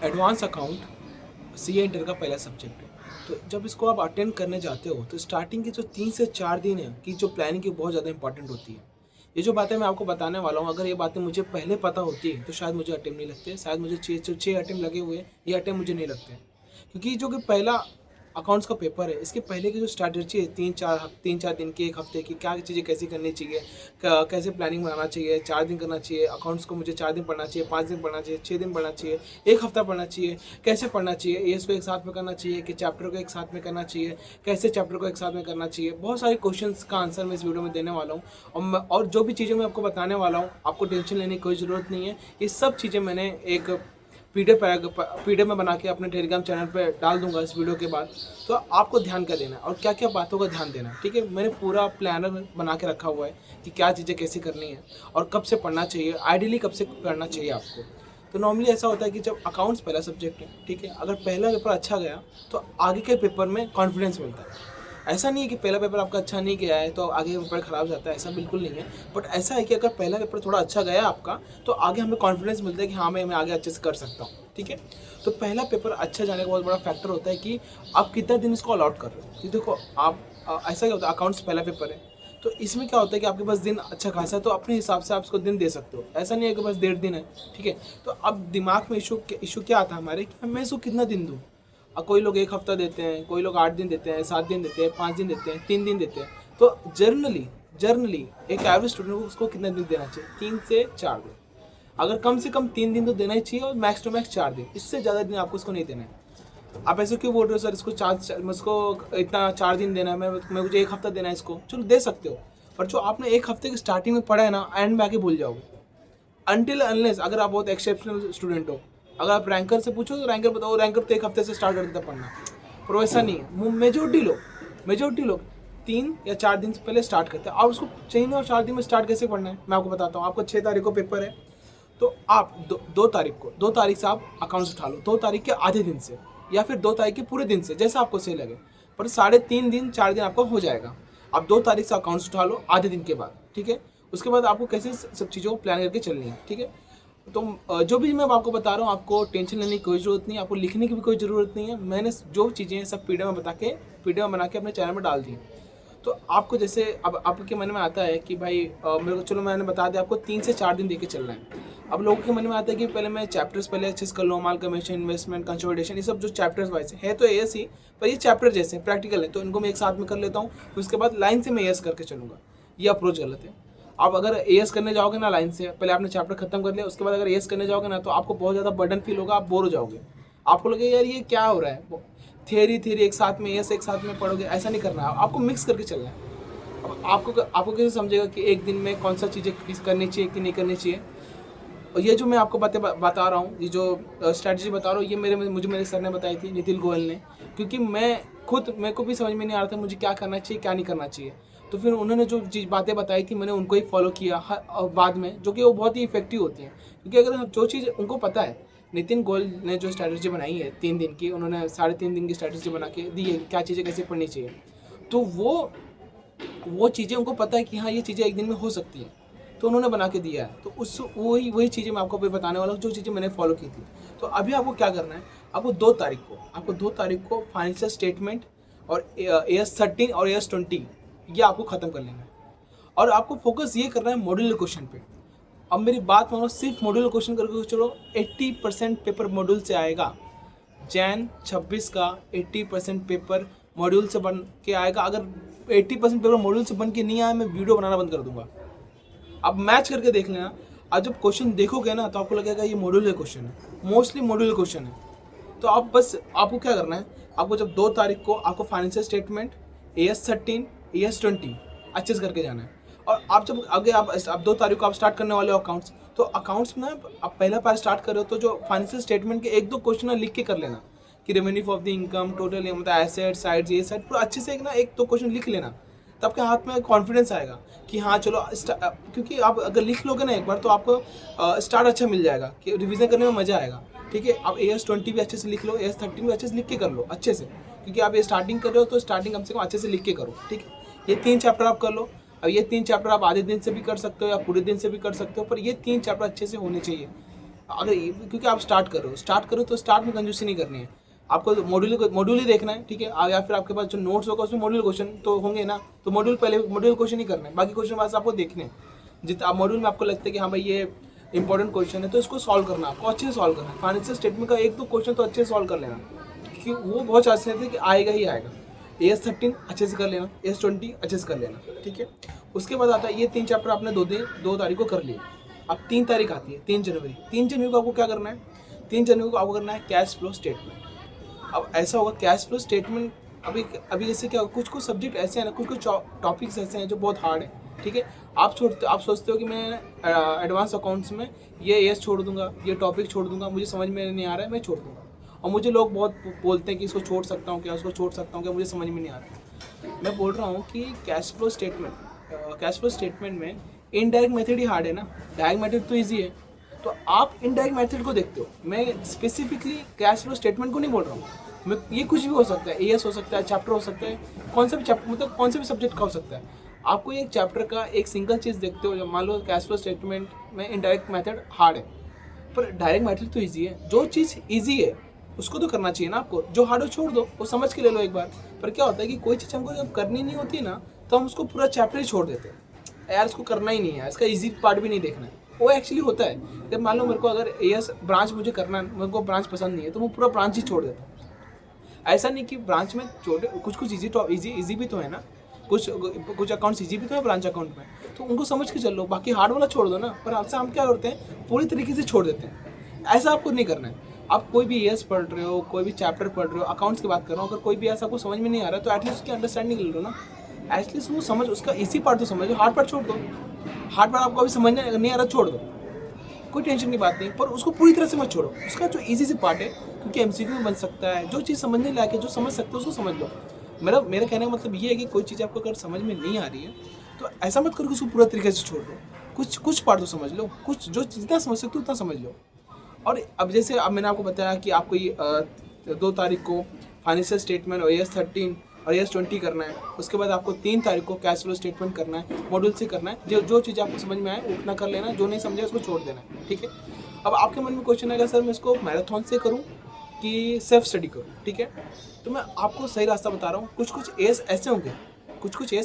Advance account CA inter का पहला subject है। तो जब इसको आप अटेंड करने जाते हो तो स्टार्टिंग के जो 3 से 4 दिन है कि जो प्लानिंग की बहुत ज़्यादा इंपॉर्टेंट होती है। ये जो बातें मैं आपको बताने वाला हूँ, अगर ये बातें मुझे पहले पता होती तो शायद मुझे अटेम्प्ट नहीं लगते, शायद मुझे 6 अटेम्प्ट लगे हुए हैं, ये अटेम्प्ट मुझे नहीं लगते। क्योंकि जो कि पहला अकाउंट्स का पेपर है, इसके पहले की जो स्ट्रैटेजी है 3-4 दिन की, 1 हफ्ते की, क्या चीज़ें कैसे करनी चाहिए, कैसे प्लानिंग बनाना चाहिए, 4 दिन करना चाहिए अकाउंट्स को, मुझे 4 दिन पढ़ना चाहिए, 5 दिन पढ़ना चाहिए, 6 दिन पढ़ना चाहिए, 1 हफ्ता पढ़ना चाहिए, कैसे पढ़ना चाहिए, एएस को एक साथ में करना चाहिए कि चैप्टर को एक साथ में करना चाहिए, कैसे चैप्टर को एक साथ में करना चाहिए, बहुत सारे क्वेश्चंस का आंसर मैं इस वीडियो में देने वाला हूँ। और जो भी चीज़ें मैं आपको बताने वाला हूँ, आपको टेंशन लेने की कोई ज़रूरत नहीं है। ये सब चीज़ें मैंने एक पीडीएफ में बना के अपने टेलीग्राम चैनल पे डाल दूंगा इस वीडियो के बाद। तो आपको ध्यान क्या देना है और क्या क्या बातों का ध्यान देना है, ठीक है। मैंने पूरा प्लानर बना के रखा हुआ है कि क्या चीज़ें कैसे करनी है और कब से पढ़ना चाहिए, आइडियली कब से पढ़ना चाहिए आपको। तो नॉर्मली ऐसा होता है कि जब अकाउंट्स पहला सब्जेक्ट है, ठीक है, अगर पहला पेपर अच्छा गया तो आगे के पेपर में कॉन्फिडेंस मिलता है। ऐसा नहीं है कि पहला पेपर आपका अच्छा नहीं गया है तो आगे पेपर खराब जाता है, ऐसा बिल्कुल नहीं है। बट ऐसा है कि अगर पहला पेपर थोड़ा अच्छा गया आपका तो आगे हमें कॉन्फिडेंस मिलता है कि हाँ मैं आगे अच्छे से कर सकता हूँ, ठीक है। तो पहला पेपर अच्छा जाने का बहुत बड़ा फैक्टर होता है कि आप कितना दिन इसको अलॉट कर रहे हो। कि देखो आप ऐसा क्या होता है, अकाउंट्स पहला पेपर है तो इसमें क्या होता है कि आपके पास दिन अच्छा खासा है तो अपने हिसाब से आप इसको दिन दे सकते हो। ऐसा नहीं है कि बस 1.5 दिन है, ठीक है। तो अब दिमाग में इशू क्या आता है हमारे कि मैं इसको कितना दिन दूँ। अब कोई लोग 1 हफ्ता देते हैं, कोई लोग 8 दिन देते हैं, 7 दिन देते हैं, 5 दिन देते हैं, 3 दिन देते हैं। तो जर्नली एक एवरेज स्टूडेंट को उसको कितना दिन देना चाहिए, 3 से 4 दिन। अगर कम से कम 3 दिन तो देना ही चाहिए और मैक्स टू मैक्स 4 दिन, इससे ज़्यादा दिन आपको उसको नहीं देना है। आप ऐसे क्यों बोल रहे हो सर इसको मुझको इतना 4 दिन देना है, मैं मुझे 1 हफ्ता देना है, इसको चलो दे सकते हो। पर जो आपने 1 हफ्ते की स्टार्टिंग में पढ़ा है ना, एंड में आके भूल जाओगे। अनटिल अनलेस अगर आप बहुत एक्सेप्शनल स्टूडेंट हो, अगर आप रैंकर से पूछो तो रैंकर बताओ, रैंकर तो 1 हफ्ते से स्टार्ट कर देता पढ़ना। पर वैसा नहीं है, मेजोरिटी लोग 3 या 4 दिन से पहले स्टार्ट करते हैं। आप उसको 3 और 4 दिन में स्टार्ट कैसे पढ़ना है मैं आपको बताता हूँ। आपको 6 तारीख को पेपर है तो आप 2 तारीख से आप अकाउंट्स उठा लो, 2 तारीख के आधे दिन से या फिर 2 तारीख के पूरे दिन से, जैसा आपको सही लगे। पर 3.5 दिन 4 दिन आपका हो जाएगा। आप 2 तारीख से अकाउंट्स उठा लो आधे दिन के बाद, ठीक है। उसके बाद आपको कैसे सब चीज़ों को प्लान करके चलनी है, ठीक है। तो जो भी मैं आपको बता रहा हूँ आपको टेंशन लेने की कोई ज़रूरत नहीं है, आपको लिखने की भी कोई ज़रूरत नहीं है। मैंने जो चीज़ें हैं सब पीडीएफ में बना के अपने चैनल में डाल दी। तो आपको जैसे अब आपके मन में आता है कि भाई मेरे को, चलो मैंने बता दिया आपको 3 से 4 दिन दे के चलना है। अब लोगों के मन में आता है कि पहले मैं चैप्टर्स पहले अच्छे से कर लूँ, माल कमीशन, इन्वेस्टमेंट, कंसोलिडेशन, ये सब जो चैप्टर्स वाइज है तो एएस ही, पर ये चैप्टर जैसे प्रैक्टिकल है तो इनको मैं एक साथ में कर लेता हूँ, उसके बाद लाइन से मैं एएस करके चलूँगा। ये अप्रोच गलत है। आप अगर एएस करने जाओगे ना लाइन से, पहले आपने चैप्टर खत्म कर लिया, उसके बाद अगर एएस करने जाओगे ना तो आपको बहुत ज़्यादा बर्डन फील होगा, आप बोर हो जाओगे। आपको लगेगा यार ये क्या हो रहा है, थियरी एक साथ में, एएस एक साथ में पढ़ोगे, ऐसा नहीं करना है, आपको मिक्स करके चलना है। अब आपको कैसे समझेगा कि एक दिन में कौन सा चीज़ें करनी चाहिए कि नहीं करनी चाहिए। और ये जो मैं आपको बता रहा हूँ, ये जो स्ट्रैटेजी बता रहा हूँ, ये मुझे मेरे सर ने बताई थी, नितिन गोयल ने। क्योंकि मेरे को भी समझ में नहीं आ रहा था मुझे क्या करना चाहिए क्या नहीं करना चाहिए। तो फिर उन्होंने जो बातें बताई थी मैंने उनको ही फॉलो किया और बाद में, जो कि वो बहुत ही इफेक्टिव होती हैं। क्योंकि अगर जो चीज़ उनको पता है, नितिन गोयल ने जो स्ट्रैटेजी बनाई है 3 दिन की, उन्होंने 3.5 दिन की स्ट्रैटेजी बना के दी है क्या चीज़ें कैसे पढ़नी चाहिए। तो वो चीज़ें उनको पता है कि हाँ ये चीज़ें एक दिन में हो सकती हैं, तो उन्होंने बना के दिया है। तो उस वही चीज़ें मैं आपको अभी बताने वाला हूँ जो चीज़ें मैंने फॉलो की थी। तो अभी आपको क्या करना है, आपको 2 तारीख को फाइनेंशियल स्टेटमेंट और AS13 और AS20 ये आपको ख़त्म कर लेना है। और आपको फोकस ये करना है मॉड्यूलर क्वेश्चन पे। अब मेरी बात मानो, सिर्फ मॉड्यूलर क्वेश्चन करके चलो, 80% पेपर मॉड्यूल से आएगा। जैन 26 का 80% पेपर मॉड्यूल से बन के आएगा। अगर 80% पेपर मॉड्यूल से बन के नहीं आया मैं वीडियो बनाना बंद कर दूंगा। अब मैच करके देख लेना। अब जब क्वेश्चन देखोगे ना तो आपको लगेगा ये मॉड्यूलर क्वेश्चन है, मोस्टली मॉड्यूलर क्वेश्चन है। तो आपको क्या करना है, आपको जब 2 तारीख को आपको फाइनेंशियल स्टेटमेंट, AS13, AS20 अच्छे से करके जाना है। और आप जब आगे आप 2 तारीख को आप स्टार्ट करने वाले हो अकाउंट्स, तो अकाउंट्स में आप पहला पार्ट स्टार्ट कर रहे हो तो जो फाइनेंशियल स्टेटमेंट के 1-2 क्वेश्चन लिख के कर लेना कि revenue of the income, total मतलब एसेट साइड, ये साइड पूरा अच्छे से 1-2 क्वेश्चन लिख लेना। तब आपके हाथ में कॉन्फिडेंस आएगा कि हाँ चलो क्योंकि आप अगर लिख लोगे ना एक बार तो आपको स्टार्ट अच्छा मिल जाएगा कि रिवीजन करने में मज़ा आएगा, ठीक है। आप AS20 भी अच्छे से लिख लो, AS13 भी अच्छे से लिख के कर लो अच्छे से, क्योंकि आप ये स्टार्टिंग कर रहे हो तो स्टार्टिंग कम से कम अच्छे से लिख के करो, ठीक है। ये 3 चैप्टर आप कर लो। अब ये 3 चैप्टर आप आधे दिन से भी कर सकते हो या पूरे दिन से भी कर सकते हो, पर ये 3 चैप्टर अच्छे से होने चाहिए। अगर क्योंकि आप स्टार्ट करो तो स्टार्ट में कंजूसी नहीं करनी है, आपको मॉड्यूल ही देखना है, ठीक है। या फिर आपके पास जो नोट्स होगा उसमें मॉड्यूल क्वेश्चन तो होंगे ना, तो मॉड्यूल क्वेश्चन ही करना है, बाकी क्वेश्चन बस आपको देखने हैं। जितना मॉड्यूल में आपको लगता है कि हाँ भाई ये इंपॉर्टेंट क्वेश्चन है तो इसको सॉल्व करना, आपको अच्छे से सॉल्व करना है। फाइनेंशियल स्टेटमेंट का एक दो क्वेश्चन तो अच्छे से सॉल्व कर लेना, क्योंकि वो बहुत चांसेस थे कि आएगा ही आएगा। AS13 अच्छे से कर लेना, AS20 अच्छे से कर लेना, ठीक है। उसके बाद आता है ये 3 चैप्टर आपने 2 तारीख को कर लिए। अब 3 तारीख आती है 3 जनवरी। 3 जनवरी को आपको क्या करना है? 3 जनवरी को आपको करना है कैश फ्लो स्टेटमेंट। अब ऐसा होगा कैश फ्लो स्टेटमेंट, अभी जैसे क्या कुछ कुछ सब्जेक्ट ऐसे हैं ना, कुछ कुछ टॉपिक्स ऐसे हैं जो बहुत हार्ड है, ठीक है। आप सोचते हो कि मैं एडवांस अकाउंट्स में ये छोड़ दूंगा, ये टॉपिक छोड़ दूंगा, मुझे समझ में नहीं आ रहा है, मैं छोड़ दूंगा। और मुझे लोग बहुत बोलते हैं कि इसको छोड़ सकता हूँ क्या, उसको छोड़ सकता हूँ क्या, मुझे समझ में नहीं आ रहा। मैं बोल रहा हूँ कि कैश फ्लो स्टेटमेंट में इनडायरेक्ट मेथड ही हार्ड है ना, डायरेक्ट मेथड तो ईजी है। तो आप इनडायरेक्ट मेथड को देखते हो, मैं स्पेसिफिकली कैश फ्लो स्टेटमेंट को नहीं बोल रहा हूँ। मैं ये कुछ भी हो सकता है, AS हो सकता है, चैप्टर हो सकता है, कौन सा भी चैप्टर, मतलब कौन से भी सब्जेक्ट का हो सकता है। आपको एक चैप्टर का एक सिंगल चीज़ देखते हो, मान लो कैश फ्लो स्टेटमेंट में इनडायरेक्ट मेथड हार्ड है, पर डायरेक्ट मेथड तो ईजी है। जो चीज़ ईजी है उसको तो करना चाहिए ना आपको, जो हार्ड हो छोड़ दो, वो समझ के ले लो एक बार। पर क्या होता है कि कोई चीज़ हमको जब करनी नहीं होती ना, तो हम उसको पूरा चैप्टर ही छोड़ देते हैं, यार इसको करना ही नहीं है, इसका ईजी पार्ट भी नहीं देखना है। वो एक्चुअली होता है, जब मान लो मेरे को अगर AS ब्रांच मुझे करना है, मेरे को ब्रांच पसंद नहीं है, तो मैं पूरा ब्रांच ही छोड़ देता हूँ। ऐसा नहीं कि ब्रांच में छोटे कुछ इजी भी तो है ना, कुछ अकाउंट्स इजी भी तो है ब्रांच अकाउंट में, तो उनको समझ के चल लो, बाकी हार्ड वाला छोड़ दो ना। पर आपसे हम क्या करते हैं, पूरी तरीके से छोड़ देते हैं। ऐसा आपको नहीं करना है। आप कोई भी AS पढ़ रहे हो, कोई भी चैप्टर पढ़ रहे हो, अकाउंट्स की बात कर रहा हूँ, अगर कोई भी ऐसा आपको समझ में नहीं आ रहा है तो एटलीस्ट उसकी अंडरस्टैंडिंग ले लो ना, एटलीस्ट वो समझ, उसका इसी पार्ट तो समझो, हार्ड पार्ट छोड़ दो। हार्ड पार्ट आपको अभी समझना नहीं आ रहा, छोड़ दो, कोई टेंशन की बात नहीं, पर उसको पूरी तरह से मत छोड़ो। उसका जो इजी से पार्ट है, क्योंकि MCQ में बन सकता है, जो चीज़ समझने लायक है, जो समझ सकते हो उसको समझ लो। मेरा कहने का मतलब ये है कि कोई चीज़ आपको अगर समझ में नहीं आ रही है तो ऐसा मत करो कि उसको पूरा तरीके से छोड़ दो, कुछ पार्ट तो समझ लो, कुछ जो जितना समझ सकते हो उतना समझ लो। और अब जैसे अब मैंने आपको बताया कि आपको ये 2 तारीख को फाइनेंशियल स्टेटमेंट और AS13 और AS20 करना है। उसके बाद आपको 3 तारीख को कैश फ्लो स्टेटमेंट करना है, मॉड्यूल से करना है। जो चीज़ आपको समझ में आए उतना कर लेना, जो नहीं समझे उसको छोड़ देना है, ठीक है। अब आपके मन में क्वेश्चन आएगा, सर मैं इसको मैराथन से करूँ कि सेल्फ स्टडी करूँ, ठीक है। तो मैं आपको सही रास्ता बता रहा हूँ। कुछ AS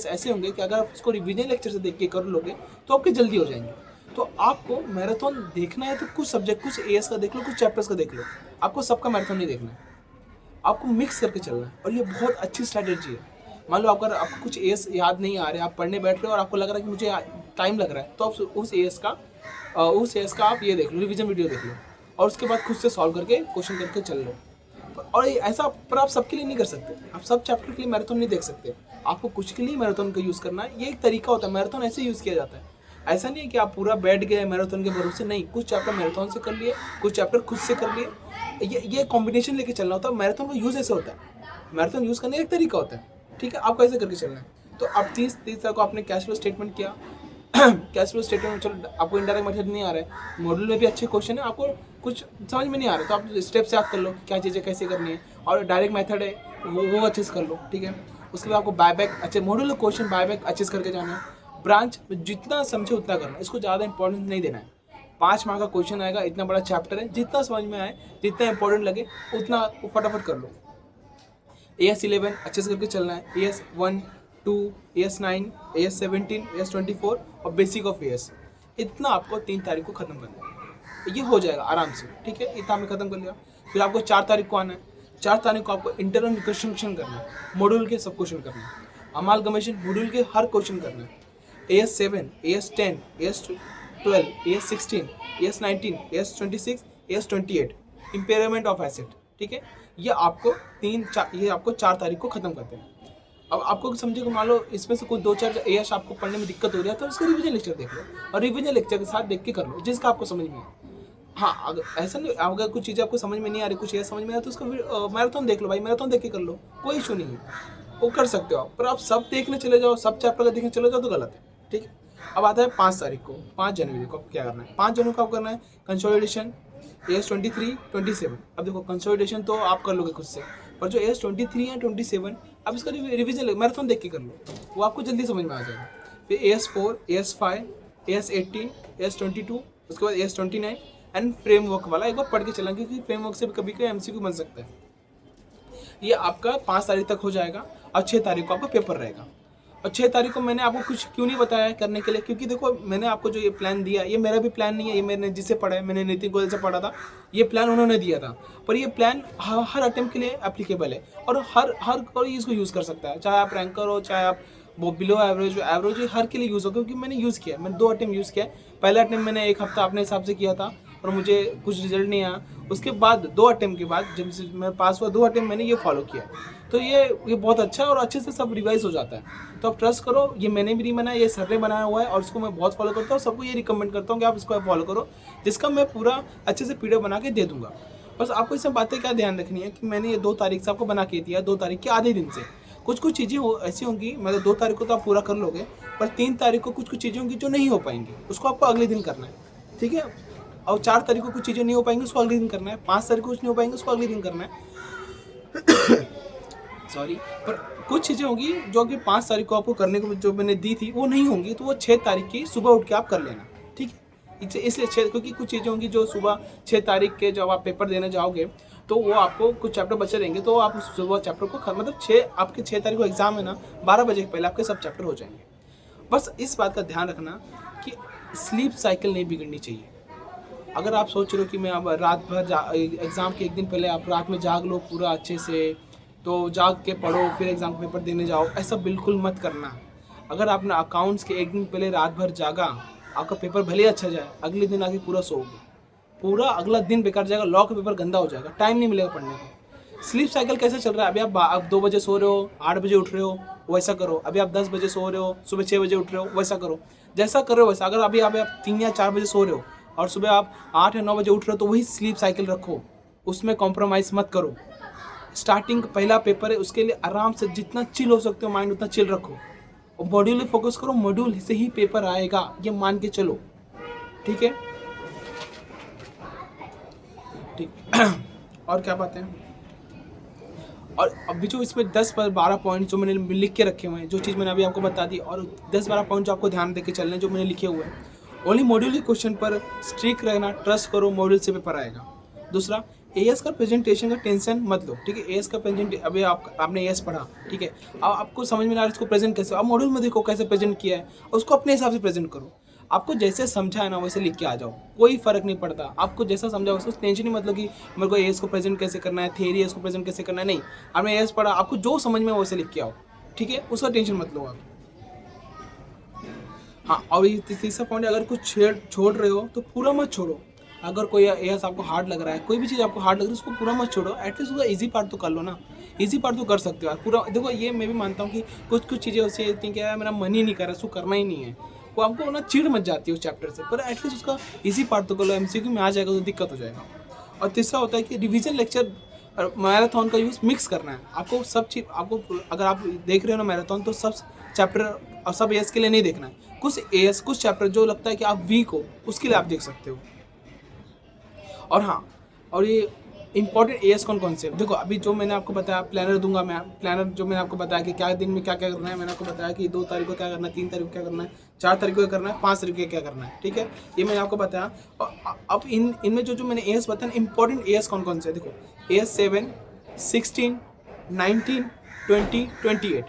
ऐसे होंगे कि अगर आप उसको रिवीजन लेक्चर से देख के कर लोगे तो आपके जल्दी हो जाएंगे। तो आपको मैराथन देखना है तो कुछ सब्जेक्ट, कुछ AS का देख लो, कुछ चैप्टर्स का देख लो, आपको सबका मैराथन नहीं देखना है, आपको मिक्स करके चलना है। और ये बहुत अच्छी स्ट्रैटेजी है। मान लो अगर आपको कुछ AS याद नहीं आ रहे, आप पढ़ने बैठ रहे हो और आपको लग रहा है कि मुझे टाइम लग रहा है, तो आप उस AS का आप ये देख लो, रिवीजन वीडियो देख लो, और उसके बाद खुद से सॉल्व करके क्वेश्चन करके चल लो। और ऐसा पर आप सबके लिए नहीं कर सकते, आप सब चैप्टर के लिए मैराथन नहीं देख सकते, आपको कुछ के लिए मैराथन का यूज़ करना है। ये एक तरीका होता है, मैराथन ऐसे यूज़ किया जाता है। ऐसा नहीं है कि आप पूरा बैठ गए मैराथन के भरोसे, नहीं, कुछ चैप्टर मैराथन से कर लिए, कुछ चैप्टर खुद से कर लिए। ये कॉम्बिनेशन लेके चलना होता है। मैराथन का यूज़ ऐसे होता है, मैराथन यूज़ करने का एक तरीका होता है, ठीक है। आपको ऐसे करके चलना है। तो अब 30 को आपने कैश फ्लो स्टेटमेंट किया। कैश फ्लो स्टेटमेंट, चलो आपको इनडायरेक्ट मेथड नहीं आ रहा है, मॉड्यूल में भी अच्छे क्वेश्चन है, आपको कुछ समझ में नहीं आ रहा, तो आप स्टेप्स याद कर लो क्या चीज़ें कैसे करनी है, और डायरेक्ट मेथड है वो अच्छे से कर लो, ठीक है। उसके बाद आपको बायबैक अच्छे मॉड्यूल क्वेश्चन बायबैक अच्छे से करके जाना है। ब्रांच जितना समझे उतना करना है, इसको ज़्यादा इंपॉर्टेंस नहीं देना है। 5 मार्क का क्वेश्चन आएगा, इतना बड़ा चैप्टर है, जितना समझ में आए, जितना इंपॉर्टेंट लगे उतना फटाफट कर लो। AS11 अच्छे से करके चलना है, AS1, 2, AS9, AS17, AS24 और बेसिक ऑफ AS, इतना आपको 3 तारीख को ख़त्म करना है। ये हो जाएगा आराम से, ठीक है। इतना आपने खत्म कर लिया। फिर आपको 4 तारीख को आना है। 4 तारीख को आपको इंटरनल रिकंस्ट्रक्शन करना है, मॉड्यूल के सब क्वेश्चन करना है, अमालगमेशन मॉड्यूल के हर क्वेश्चन करना है। AS7, AS10, AS12, AS16, AS19, AS26, AS28 impairment of asset, ठीक है। ये आपको 4 तारीख को ख़त्म करते हैं। अब आपको समझे को मान लो इसमें से कुछ 2-4 AS आपको पढ़ने में दिक्कत हो रही है, तो उसका रिवीजन लेक्चर देख लो, और रिवीजन लेक्चर के साथ देख के कर लो जिसका आपको समझ में आए। हाँ, अगर ऐसा नहीं, अगर कुछ चीज़ें आपको समझ में नहीं आ रही, कुछ AS समझ में आ रहा है, तो उसका मैराथन देख लो भाई, मैराथन देख के कर लो, कोई इशू नहीं है, वो कर सकते हो आप। पर आप सब देखने चले जाओ, सब चैप्टर का देखने चले जाओ तो गलत है, ठीक है। अब आता है 5 तारीख को, 5 जनवरी को आपको क्या करना है। 5 जनवरी को आपको करना है कंसोलिडेशन AS23, 27। अब देखो कंसोलिडेशन तो आप कर लोगे खुद से, पर जो AS23 या 27 अब इसका रिवीजन मैराथन देख के कर लो, वो आपको जल्दी समझ में आ जाएगा। फिर AS4, AS5, AS18, AS22, उसके बाद AS29 एंड फ्रेमवर्क वाला एक बार पढ़ के चलना, क्योंकि फ्रेमवर्क से कभी कभी एमसीक्यू बन सकता है। ये आपका 5 तारीख तक हो जाएगा और 6 तारीख को आपका पेपर रहेगा। और 6 तारीख को मैंने आपको कुछ क्यों नहीं बताया करने के लिए, क्योंकि देखो मैंने आपको जो ये प्लान दिया, ये मेरा भी प्लान नहीं है, ये मैंने जिससे पढ़ा है, मैंने नितिन गोयल से पढ़ा था, ये प्लान उन्होंने दिया था। पर ये प्लान हर अटेम्प्ट के लिए एप्लीकेबल है और हर कोई इसको यूज़ कर सकता है, चाहे आप रैंकर हो, चाहे आप वो बिलो एवरेज हो, एवरेज हर के लिए यूज़ हो, क्योंकि मैंने यूज़ किया, मैंने 2 अटेम्प्ट यूज़ किया। पहला अटेम्प्ट मैंने 1 हफ्ता अपने हिसाब से किया था और मुझे कुछ रिजल्ट नहीं आया। उसके बाद 2 अटेम्प्ट के बाद जब से मैं पास हुआ, 2 अटेम्प्ट मैंने ये फॉलो किया। तो ये बहुत अच्छा है और अच्छे से सब रिवाइज हो जाता है। तो आप ट्रस्ट करो, ये मैंने भी नहीं बनाया, ये सर ने बनाया हुआ है और इसको मैं बहुत फॉलो करता हूँ। सबको ये रिकमेंड करता हूँ कि आप इसको फॉलो करो, जिसका मैं पूरा अच्छे से पीडीएफ बना के दे दूंगा। बस आपको इसमें बातें क्या ध्यान रखनी है कि मैंने ये 2 तारीख से आपको बना के दिया, 2 तारीख के आधे दिन से कुछ चीज़ें ऐसी होंगी, मतलब 2 तारीख को तो आप पूरा कर लोगे, पर 3 तारीख को कुछ चीज़ें होंगी जो नहीं हो पाएंगी, उसको आपको अगले दिन करना है, ठीक है। और 4 तारीख को कुछ चीज़ें नहीं हो पाएंगी, उसको अगले दिन करना है। 5 तारीख को कुछ नहीं हो पाएंगे, उसको अगले दिन करना है। सॉरी, पर कुछ चीज़ें होंगी जो कि 5 तारीख को आपको करने को जो मैंने दी थी वो नहीं होंगी, तो वो 6 तारीख की सुबह उठ के आप कर लेना, ठीक है। इसलिए 6, क्योंकि कुछ चीज़ें होंगी जो सुबह 6 तारीख के जब आप पेपर देने जाओगे तो वो आपको कुछ चैप्टर बचे रहेंगे, तो आप उस सुबह चैप्टर को मतलब 6 तारीख को एग्जाम है ना, 12 बजे के पहले आपके सब चैप्टर हो जाएंगे। बस इस बात का ध्यान रखना कि स्लीप साइकिल नहीं बिगड़नी चाहिए। अगर आप सोच रहे हो कि मैं अब रात भर एग्ज़ाम के 1 दिन पहले आप रात में जाग लो पूरा अच्छे से, तो जाग के पढ़ो फिर एग्ज़ाम का पेपर देने जाओ, ऐसा बिल्कुल मत करना। अगर आपने अकाउंट्स के 1 दिन पहले रात भर जागा, आपका पेपर भले ही अच्छा जाए, अगले दिन आके पूरा सोओगे, पूरा अगला दिन बेकार जाएगा, लॉ का पेपर गंदा हो जाएगा, टाइम नहीं मिलेगा पढ़ने को। स्लीप साइकिल कैसे चल रहा है, अभी आप 2 बजे सो रहे हो, 8 बजे उठ रहे हो, वैसा करो। अभी आप 10 बजे सो रहे हो, सुबह 6 बजे उठ रहे हो, वैसा करो। जैसा कर रहे हो वैसा। अगर अभी आप 3 या 4 बजे सो रहे हो और सुबह आप 8 या 9 बजे उठ रहे हो, तो वही स्लीप साइकिल रखो, उसमें कॉम्प्रोमाइज़ मत करो। स्टार्टिंग पहला पेपर है, उसके लिए आराम से जितना चिल हो सकते हो माइंड उतना चिल रखो और मॉड्यूल में फोकस करो, मॉड्यूल से ही पेपर आएगा, ये मान के चलो, ठीक है। ठीक। और क्या बात है, और अभी जो इसमें 10-12 पॉइंट जो मैंने लिख के रखे हुए हैं, जो चीज़ मैंने अभी आपको बता दी, और 10-12 पॉइंट जो आपको ध्यान दे के चलने हैं, जो मैंने लिखे हुए हैं, ओनली मॉड्यूल के क्वेश्चन पर स्ट्रिक रहना, ट्रस्ट करो, मॉड्यूल से पेपर आएगा। दूसरा, एएस का प्रेजेंटेशन का टेंशन मत लो, ठीक है। एएस का अभी आपने एएस पढ़ा, ठीक है, अब आपको समझ में ना आ रहा है इसको प्रेजेंट कैसे, आप मॉड्यूल में देखो कैसे प्रेजेंट किया है, उसको अपने हिसाब से प्रेजेंट करो। आपको जैसे समझा है ना वैसे लिख के आ जाओ, कोई फर्क नहीं पड़ता। आपको जैसा समझा वैसे, टेंशन नहीं मतलब कि मेरे को एएस को प्रेजेंट कैसे करना है, थियरी एएस को प्रेजेंट कैसे करना है, नहीं। आपने एएस पढ़ा, आपको जो समझ में वैसे लिख के आओ, ठीक है, उसका टेंशन मत लो आप। हाँ, और ये तीसरा पॉइंट, अगर कुछ छोड़ रहे हो तो पूरा मत छोड़ो। अगर कोई एएस आपको हार्ड लग रहा है, कोई भी चीज़ आपको हार्ड लग रही है, उसको पूरा मत छोड़ो, एटलीस्ट उसका इजी पार्ट तो कर लो ना। इजी पार्ट तो कर सकते हो यार पूरा। देखो ये मैं भी मानता हूँ कि कुछ चीज़ें ऐसी होती हैं कि यार मेरा मन ही नहीं कर रहा, उसको करना ही नहीं है, वो आपको ना चिढ़ मच जाती है उस चैप्टर से, पर एटलीस्ट उसका इजी पार्ट तो कर लो, एमसीक्यू में आ जाएगा तो दिक्कत हो जाएगा। और तीसरा होता है कि रिवीजन लेक्चर और मैराथन का यूज़ मिक्स करना है। आपको सब चीज़, आपको अगर आप देख रहे हो ना मैराथन, तो सब चैप्टर और सब एएस के लिए नहीं देखना है। कुछ चैप्टर जो लगता है कि आप वीक हो, उसके लिए आप देख सकते हो। और हाँ, और ये इंपॉर्टेंट एएस कौन से, देखो अभी जो मैंने आपको बताया, प्लानर दूंगा मैं, प्लानर जो मैंने आपको बताया कि क्या दिन में क्या क्या करना है, मैंने आपको बताया कि 2 तारीख को क्या करना है, 3 तारीख को क्या करना है, 4 तारीख को क्या करना है, 5 तारीख को क्या करना है, ठीक है, ये मैंने आपको बताया। और अब इनमें जो मैंने एएस बताया, इंपॉर्टेंट एएस कौन से, देखो एएस 7, 16, 19, 20, 28,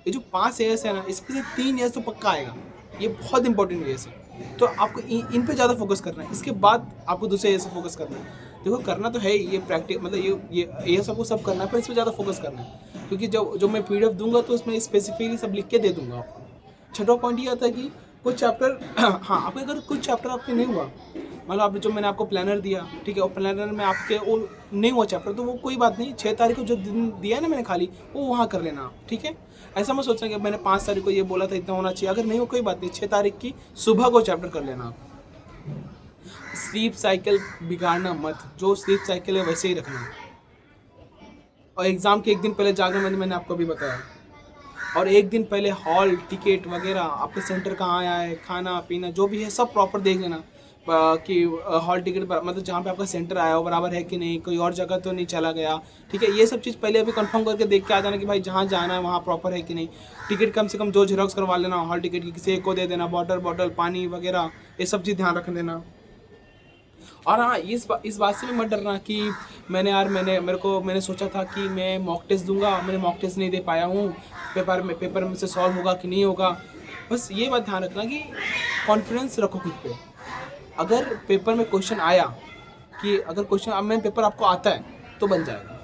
ये जो 5 एएस है ना, इसमें से 3 एएस तो पक्का आएगा, ये बहुत इंपॉर्टेंट एएस है। तो आपको इन पे ज़्यादा फोकस करना है, इसके बाद आपको दूसरे एएस पे फोकस करना है। देखो करना तो है ही, ये प्रैक्टिस मतलब ये सबको सब करना है, पर इस पर ज़्यादा फोकस करना है, क्योंकि जो मैं पीडीएफ दूंगा तो उसमें स्पेसिफिकली सब लिख के दे दूंगा आपको। छठा पॉइंट ये आता है कि कुछ चैप्टर हाँ, आपके अगर कुछ चैप्टर आपके नहीं हुआ, मतलब आप जो मैंने आपको प्लानर दिया, ठीक है, और प्लानर में आपके वो नहीं हुआ चैप्टर, तो वो कोई बात नहीं, 6 तारीख को जो दिन दिया है ना मैंने खाली, वो वहाँ कर लेना आप, ठीक है। ऐसा मत सोचना कि मैंने 5 तारीख को ये बोला था इतना होना चाहिए, अगर नहीं हो कोई बात नहीं, 6 तारीख की सुबह को चैप्टर कर लेना आप। स्लीप साइकिल बिगाड़ना मत, जो स्लीप साइकिल है वैसे ही रखना। और एग्ज़ाम के 1 दिन पहले जागना मैंने आपको भी बताया, और 1 दिन पहले हॉल टिकट वगैरह, आपके सेंटर कहाँ आया है, खाना पीना जो भी है सब प्रॉपर देख लेना कि हॉल टिकट मतलब जहाँ पे आपका सेंटर आया हो बराबर है कि नहीं, कोई और जगह तो नहीं चला गया, ठीक है। ये सब चीज़ पहले अभी कंफर्म करके देख के आ जाना कि भाई जहाँ जाना है वहाँ प्रॉपर है कि नहीं। टिकट कम से कम 2 झेरॉक्स करवा लेना हॉल टिकट की, किसी एक को दे देना, बॉटल पानी वगैरह, ये सब चीज़ ध्यान रख देना। और हाँ, इस बात से भी मत डरना कि मैंने सोचा था कि मैं मॉक टेस्ट दूंगा, मैंने मॉक टेस्ट नहीं दे पाया हूँ, पेपर में से सॉल्व होगा कि नहीं होगा। बस ये बात ध्यान रखना कि कॉन्फिडेंस रखो खुद पे। अगर पेपर में क्वेश्चन आया कि अगर क्वेश्चन अब में पेपर आपको आता है तो बन जाएगा।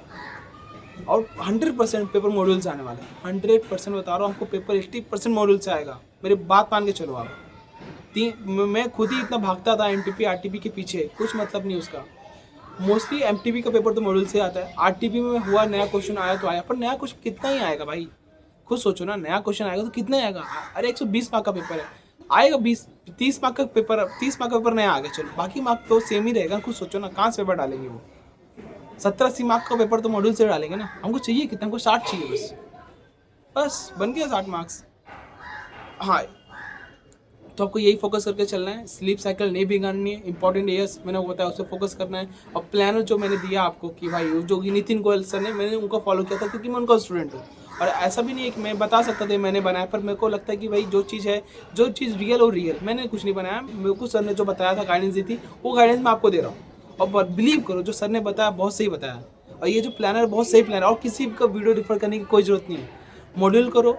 और 100% पेपर मॉड्यूल से आने वाला है, 100% बता रहा हूँ आपको। पेपर 80% मॉड्यूल से आएगा, मेरी बात मान के चलो आप। मैं खुद ही इतना भागता था एमटीपी आरटीपी के पीछे, कुछ मतलब नहीं उसका। मोस्टली एमटीपी का पेपर तो मॉड्यूल से आता है, आरटीपी में हुआ नया क्वेश्चन आया तो आया, पर नया क्वेश्चन कितना ही आएगा भाई, खुद सोचो ना। नया क्वेश्चन आएगा तो कितना आएगा? अरे 120 मार्क का पेपर है, आएगा 30 मार्क का पेपर, 30 मार्क का पेपर नया आ गया, चलो बाकी मार्क तो सेम ही रहेगा। खुद सोचो ना, कहाँ से पेपर डालेंगे वो? 70-80 मार्क का पेपर तो मॉड्यूल से डालेंगे ना। हमको चाहिए कितना? हमको 60 चाहिए बस, बस बन गया 60 मार्क्स। हाँ, तो आपको यही फोकस करके चलना है, स्लीप साइकिल नहीं बिगाड़नी है। इंपॉर्टेंट ईयर्स मैंने बताया, उस पर फोकस करना है। और प्लानर जो मैंने दिया आपको कि भाई जो कि नितिन गोयल सर ने, मैंने उनको फॉलो किया था क्योंकि मैं उनका स्टूडेंट हूँ। और ऐसा भी नहीं है कि मैं बता सकता था मैंने बनाया, पर मेरे को लगता है कि भाई जो चीज़ है, जो चीज़ रियल और रियल, मैंने कुछ नहीं बनाया। मेरे को सर ने जो बताया था, गाइडेंस दी थी, वो गाइडेंस मैं आपको दे रहा हूँ। और बिलीव करो, जो सर ने बताया बहुत सही बताया। और ये जो प्लानर बहुत सही प्लानर, और किसी का वीडियो रेफर करने की कोई ज़रूरत नहीं है। मॉड्यूल करो,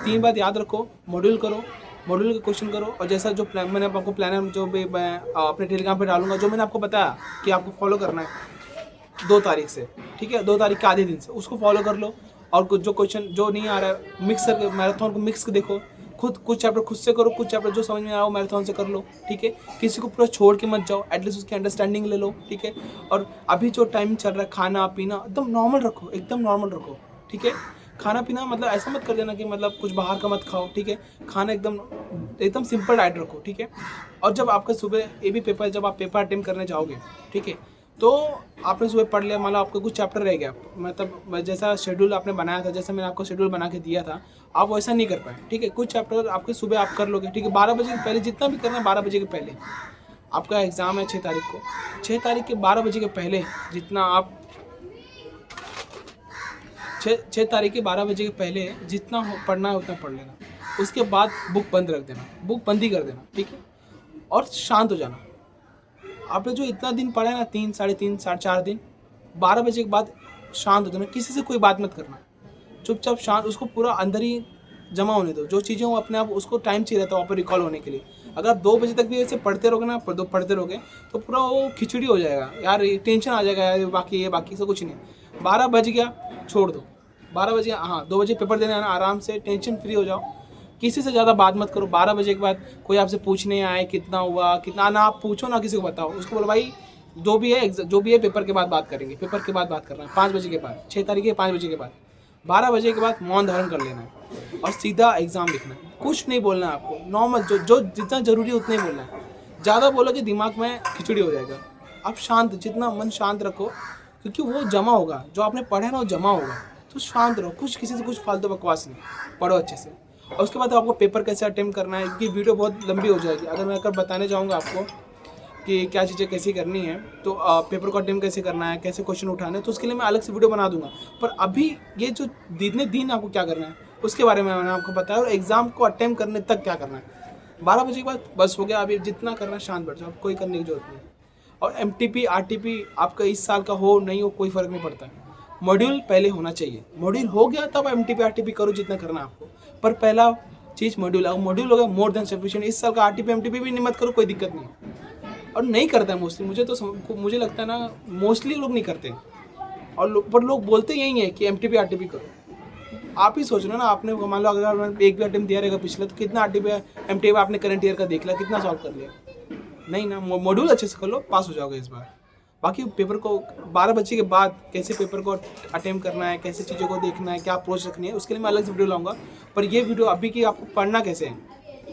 3 बात याद रखो, मॉड्यूल करो, मॉड्यूल का क्वेश्चन करो। और जैसा जो प्लान मैंने आपको प्लानर जो भी मैं अपने टेलीग्राम पे डालूंगा, जो मैंने आपको बताया कि आपको फॉलो करना है 2 तारीख से, ठीक है, 2 तारीख के आधे दिन से, उसको फॉलो कर लो। और कुछ जो क्वेश्चन जो नहीं आ रहा है, मिक्स करके मैराथन को मिक्स कर देखो। खुद कुछ चैप्टर खुद से करो, कुछ चैप्टर जो समझ में आया वो मैराथन से कर लो, ठीक है। किसी को पूरा छोड़ के मत जाओ, एटलीस्ट उसकी अंडरस्टैंडिंग ले लो, ठीक है। और अभी जो टाइम चल रहा है, खाना पीना एकदम नॉर्मल रखो, एकदम नॉर्मल रखो, ठीक है। खाना पीना मतलब ऐसा मत कर देना कि मतलब कुछ बाहर का मत खाओ, ठीक है। खाना एकदम एकदम सिंपल डाइट रखो, ठीक है। और जब आपका सुबह ये भी पेपर, जब आप पेपर अटेम्प्ट करने जाओगे, ठीक है, तो आपने सुबह पढ़ लिया, मान लो आपका कुछ चैप्टर रह गया, मतलब जैसा शेड्यूल आपने बनाया था, जैसा मैंने आपको शेड्यूल बना के दिया था, आप वैसा नहीं कर पाए, ठीक है। कुछ चैप्टर आपके सुबह आप कर लोगे, ठीक है। 12 बजे के पहले जितना भी करना है, 12 बजे के पहले। आपका एग्ज़ाम है 6 तारीख को, 6 तारीख के 12 बजे के पहले जितना आप 6 तारीख के 12 बजे के पहले जितना पढ़ना है उतना पढ़ लेना। उसके बाद बुक बंद रख देना, बुक बंद ही कर देना, ठीक है। और शांत हो जाना। आपने जो इतना दिन पढ़ा है ना, 3, साढ़े 3, साढ़े 4 दिन, 12 बजे के बाद शांत हो जाना, किसी से कोई बात मत करना, चुपचाप शांत, उसको पूरा अंदर ही जमा होने दो। जो चीज़ें वो अपने आप, उसको टाइम चाहिए रहता है वहाँ पर रिकॉल होने के लिए। अगर आप 2 बजे तक भी ऐसे पढ़ते रहोगे ना, पढ़ते रहोगे तो पूरा वो खिचड़ी हो जाएगा यार, टेंशन आ जाएगा यार, बाकी सब कुछ नहीं। 12 बज गया छोड़ दो, 12 बजे, हाँ 2 बजे पेपर देने आना, आराम से टेंशन फ्री हो जाओ। किसी से ज़्यादा बात मत करो। 12 बजे के बाद कोई आपसे पूछने आए कितना हुआ कितना ना, आप पूछो ना, किसी को बताओ, उसको बोलो भाई जो भी है पेपर के बाद बात करेंगे, पेपर के बाद बात करना है, 5 बजे के बाद, 6 तारीख के 5 बजे के बाद। 12 बजे के बाद मौन धारण कर लेना है और सीधा एग्ज़ाम लिखना है। कुछ नहीं बोलना है आपको, नॉर्मल जो जितना ज़रूरी है उतना ही बोलना है। ज़्यादा बोलोगे दिमाग में खिचड़ी हो जाएगा। आप शांत, जितना मन शांत रखो, क्योंकि वो जमा होगा, जो आपने पढ़ा है ना वो जमा होगा। तो शांत रहो, कुछ किसी से कुछ फालतू बकवास नहीं, पढ़ो अच्छे से। और उसके बाद आपको पेपर कैसे अटेम्प्ट करना है, क्योंकि वीडियो बहुत लंबी हो जाएगी अगर मैं बताने जाऊँगा आपको कि क्या चीज़ें कैसी करनी है। तो पेपर को अटेम्प्ट कैसे करना है, कैसे क्वेश्चन उठाने हैं, तो उसके लिए मैं अलग से वीडियो बना दूंगा। पर अभी ये जो दिन आपको क्या करना है उसके बारे में मैंने आपको बताया, और एग्ज़ाम को अटेम्प्ट करने तक क्या करना है। 12 बजे के बाद बस हो गया। अभी जितना करना है शांत बैठ जाओ, कोई करने की जरूरत नहीं। और MTP RTP आपका इस साल का हो नहीं हो कोई फ़र्क नहीं पड़ता है। मॉड्यूल पहले होना चाहिए, मॉड्यूल हो गया तब MTP RTP करो जितना करना है आपको, पर पहला चीज़ मॉड्यूल। अगर मॉड्यूल हो गया मोर देन सफिशिएंट। इस साल का RTP MTP भी नहीं मत करो, कोई दिक्कत नहीं। और नहीं करता है मोस्टली, मुझे लगता है ना, मोस्टली लोग नहीं करते। और पर लोग बोलते यही है कि MTP RTP करो। आप ही सोच लो ना, आपने मान लो अगर एक भी अटेम्प्ट दिया रहेगा पिछले, तो कितना RTP MTP आपने करंट ईयर का देख लिया, कितना सॉल्व कर लिया? नहीं ना। मॉड्यूल अच्छे से कर लो, पास हो जाओगे इस बार। बाकी पेपर को 12 बजे के बाद कैसे पेपर को अटेम्प्ट करना है, कैसे चीज़ों को देखना है, क्या अप्रोच रखनी है, उसके लिए मैं अलग से वीडियो लाऊंगा। पर ये वीडियो अभी की आपको पढ़ना कैसे है,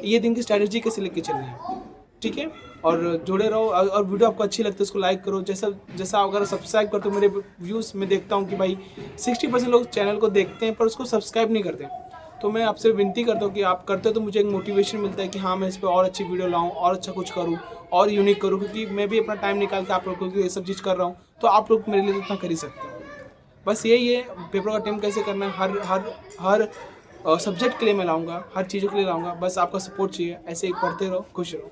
ये दिन की स्ट्रैटेजी कैसे लेके चलनी है, ठीक है। और जुड़े रहो। और वीडियो आपको अच्छी लगती है उसको लाइक करो। जैसा अगर सब्सक्राइब करते हो, मेरे व्यूज़ में देखता हूँ कि भाई 60% लोग चैनल को देखते हैं पर उसको सब्सक्राइब नहीं करते। तो मैं आपसे विनती करता हूँ कि आप करते हो तो मुझे एक मोटिवेशन मिलता है कि हाँ मैं इस पर और अच्छी वीडियो लाऊँ, और अच्छा कुछ करूँ, और यूनिक करूँ। क्योंकि मैं भी अपना टाइम निकाल के आप लोगों को ये सब चीज़ कर रहा हूँ, तो आप लोग मेरे लिए इतना कर ही सकते हो। बस यही है, पेपर का अटेम्प्ट कैसे करना है, हर सब्जेक्ट के लिए मैं लाऊंगा, हर चीज़ों के लिए लाऊंगा। बस आपका सपोर्ट चाहिए। ऐसे ही पढ़ते रहो, खुश रहो।